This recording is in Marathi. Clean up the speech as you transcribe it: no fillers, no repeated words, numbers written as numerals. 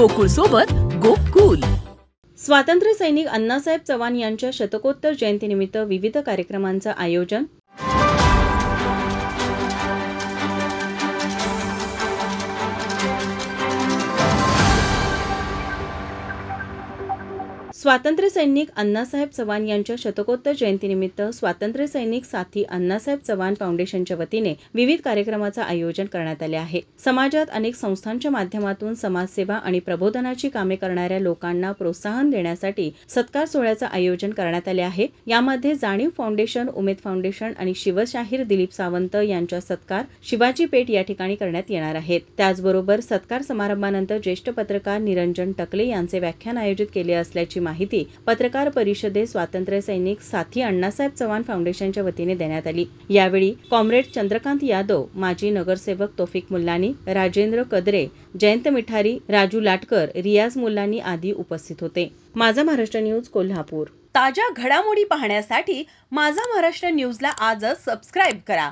गोकुळ सोबत गोकुल. स्वातंत्र्य सैनिक अण्णासाहेब चव्हाण यांच्या शतकोत्तर जयंतीनिमित्त विविध कार्यक्रमांचं आयोजन. स्वातंत्र्य सैनिक अण्णासाहेब चव्हाण यांच्या शतकोत्तर जयंतीनिमित्त स्वातंत्र्य सैनिक साथी अण्णासाहेब चव्हाण फाउंडेशनच्या वतीने विविध कार्यक्रमाचं आयोजन करण्यात आले आहे. समाजात अनेक संस्थांच्या माध्यमातून समाजसेवा आणि प्रबोधनाची कामे करणाऱ्या लोकांना प्रोत्साहन देण्यासाठी सत्कार सोहळ्याचं आयोजन करण्यात आले आहे. यामध्ये जाणीव फाउंडेशन, उमेद फाउंडेशन आणि शिवशाहीर दिलीप सावंत यांच्या सत्कार शिवाजी पेठ या ठिकाणी करण्यात येणार आहेत. त्याचबरोबर सत्कार समारंभानंतर ज्येष्ठ पत्रकार निरंजन टकले यांचे व्याख्यान आयोजित केले असल्याची माहिती पत्रकार परिषदेत स्वातंत्र्य सैनिक साथी अण्णासाहेब चव्हाण फाउंडेशनच्या वतीने देण्यात आली. यावेळी कॉम्रेड चंद्रकांत यादव, माजी नगरसेवक तौफिक मुल्लानी, राजेंद्र कदरे, जयंत मिठारी, राजू लाटकर, रियाज मुल्लानी आदी उपस्थित होते. माझा महाराष्ट्र न्यूज कोल्हापूर. ताज्या घडामोडी पाहण्यासाठी माझा महाराष्ट्र न्यूजला आजच सबस्क्राईब करा.